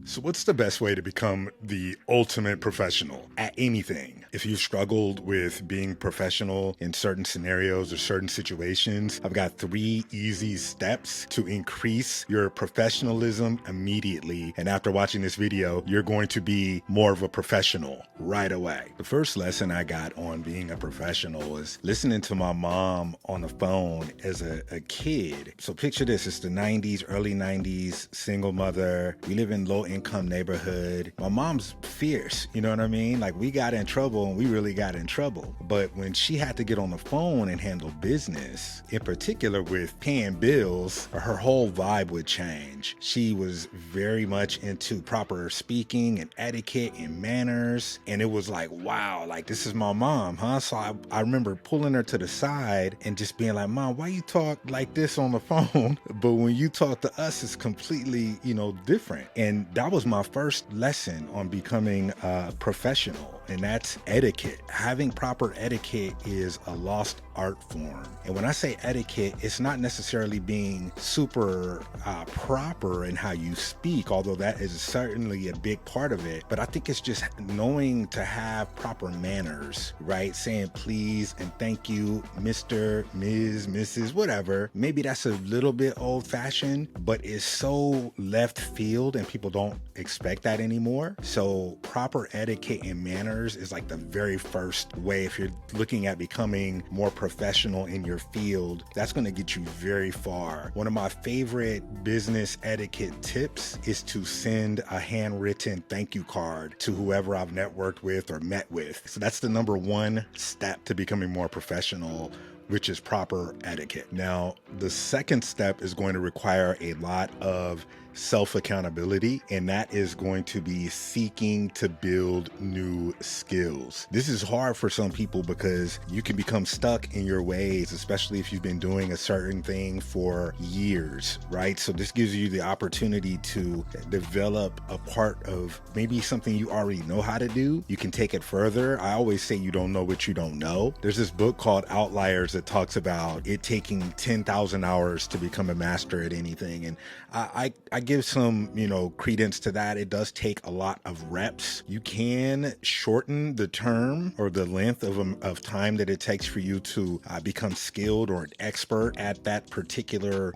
So, what's the best way to become the ultimate professional at anything? If you've struggled with being professional in certain scenarios or certain situations, I've got 3 easy steps to increase your professionalism immediately. And after watching this video, you're going to be more of a professional right away. The first lesson I got on being a professional is listening to my mom on the phone as a kid. So, picture this, it's the 90s, early 90s, single mother. We live in low income neighborhood. My mom's fierce, you know what I mean? Like, we got in trouble and we really got in trouble. But when she had to get on the phone and handle business, in particular with paying bills, her whole vibe would change. She was very much into proper speaking and etiquette and manners. And it was like, wow, like, this is my mom, huh? So I remember pulling her to the side and just being like, Mom, why you talk like this on the phone? But when you talk to us, it's completely, different. And that was my first lesson on becoming a professional, and that's etiquette. Having proper etiquette is a lost art form. And when I say etiquette, it's not necessarily being super proper in how you speak, although that is certainly a big part of it. But I think it's just knowing to have proper manners, right? Saying please and thank you, Mr., Ms., Mrs., whatever. Maybe that's a little bit old fashioned, but it's so left field and people don't expect that anymore. So proper etiquette and manners is like the very first way. If you're looking at becoming more professional in your field, that's going to get you very far. One of my favorite business etiquette tips is to send a handwritten thank you card to whoever I've networked with or met with. So that's the number one step to becoming more professional, which is proper etiquette. Now, the second step is going to require a lot of self-accountability, and that is going to be seeking to build new skills. This is hard for some people because you can become stuck in your ways, especially if you've been doing a certain thing for years, right? So this gives you the opportunity to develop a part of maybe something you already know how to do. You can take it further. I always say you don't know what you don't know. There's this book called Outliers that talks about it taking 10,000 hours to become a master at anything. And I give some, credence to that. It does take a lot of reps. You can shorten the term or the length of time that it takes for you to become skilled or an expert at that particular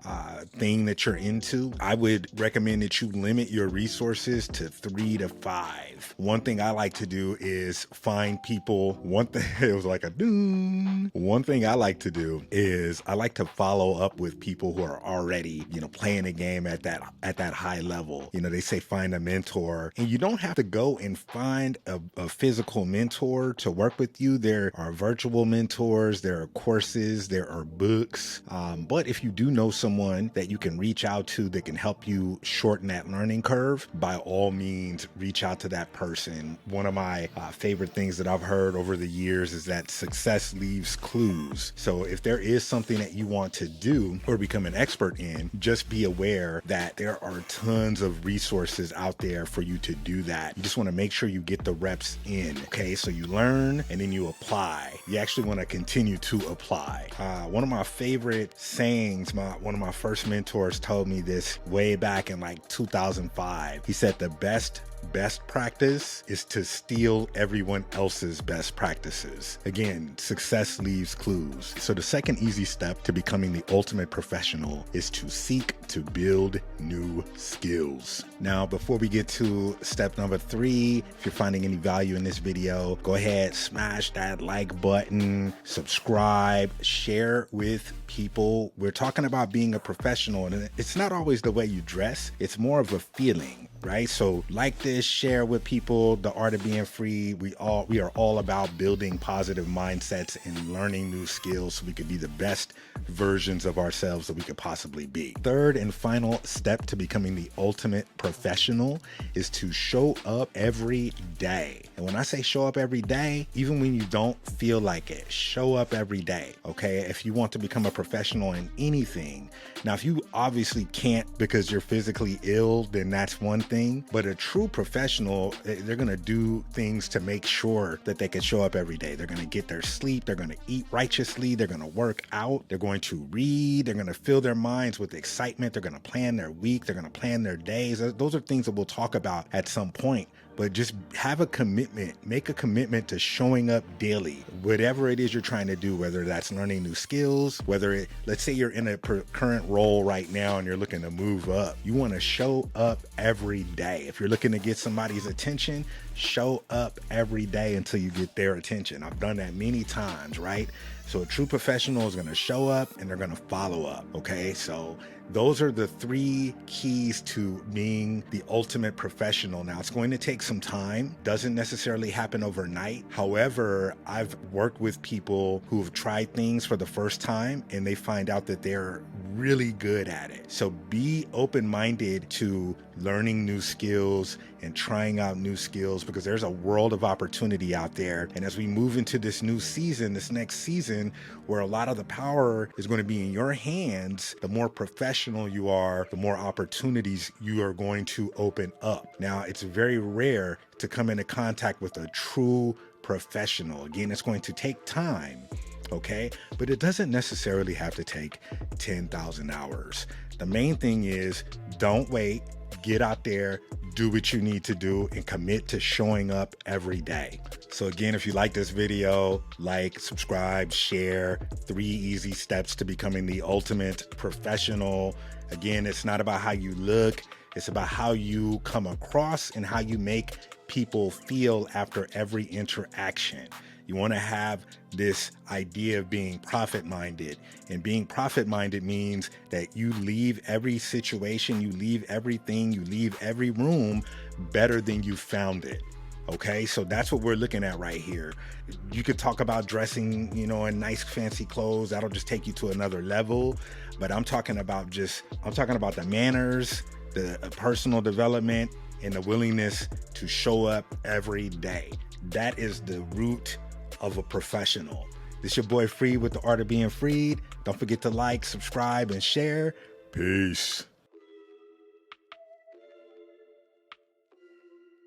thing that you're into. I would recommend that you limit your resources to 3 to 5. One thing I like to do is find people. It was like a doom. One thing I like to do is I like to follow up with people who are already, playing a game at that high level. They say find a mentor, and you don't have to go and find a physical mentor to work with you. There are virtual mentors, there are courses, there are books. But if you do know someone that you can reach out to that can help you shorten that learning curve, by all means, reach out to that person. One of my favorite things that I've heard over the years is that success leaves clues. So if there is something that you want to do or become an expert in, just be aware that there are tons of resources out there for you to do that. You just want to make sure you get the reps in. Okay, so you learn and then you apply. You actually want to continue to apply. One of my favorite sayings, one of my first mentors told me this way back in like 2005. He said the best practice is to steal everyone else's best practices. Again, success leaves clues. So the second easy step to becoming the ultimate professional is to seek to build new skills. Now, before we get to step number 3, if you're finding any value in this video, go ahead, smash that like button, subscribe, share with people. We're talking about being a professional, and it's not always the way you dress. It's more of a feeling, right? So like this, share with people. The Art of Being Free. We are all about building positive mindsets and learning new skills so we could be the best versions of ourselves that we could possibly be. Third and final step to becoming the ultimate professional is to show up every day. And when I say show up every day, even when you don't feel like it, show up every day. Okay. If you want to become a professional in anything. Now, if you obviously can't because you're physically ill, then that's one thing. everything. But a true professional, they're going to do things to make sure that they can show up every day. They're going to get their sleep. They're going to eat righteously. They're going to work out. They're going to read. They're going to fill their minds with excitement. They're going to plan their week. They're going to plan their days. Those are things that we'll talk about at some point. But just have a commitment, make a commitment to showing up daily, whatever it is you're trying to do, whether that's learning new skills, let's say you're in a current role right now and you're looking to move up. You want to show up every day. If you're looking to get somebody's attention, show up every day until you get their attention. I've done that many times, right? So a true professional is going to show up and they're going to follow up. Okay. So those are the 3 keys to being the ultimate professional. Now, it's going to take some time, doesn't necessarily happen overnight. However, I've worked with people who have tried things for the first time and they find out that they're really good at it. So be open-minded to learning new skills and trying out new skills, because there's a world of opportunity out there. And as we move into this new season, this next season, where a lot of the power is going to be in your hands, the more professional you are, the more opportunities you are going to open up. Now, it's very rare to come into contact with a true professional. Again, it's going to take time. Okay, but it doesn't necessarily have to take 10,000 hours. The main thing is don't wait, get out there, do what you need to do, and commit to showing up every day. So again, if you like this video, like, subscribe, share. 3 easy steps to becoming the ultimate professional. Again, it's not about how you look, it's about how you come across and how you make people feel after every interaction. You want to have this idea of being profit-minded, and being profit-minded means that you leave every situation, you leave everything, you leave every room better than you found it. Okay, so that's what we're looking at right here. You could talk about dressing, in nice fancy clothes. That'll just take you to another level. But I'm talking about the manners, the personal development, and the willingness to show up every day. That is the root of a professional. This your boy Freed with the Art of Being Freed. Don't forget to like, subscribe, and share. Peace.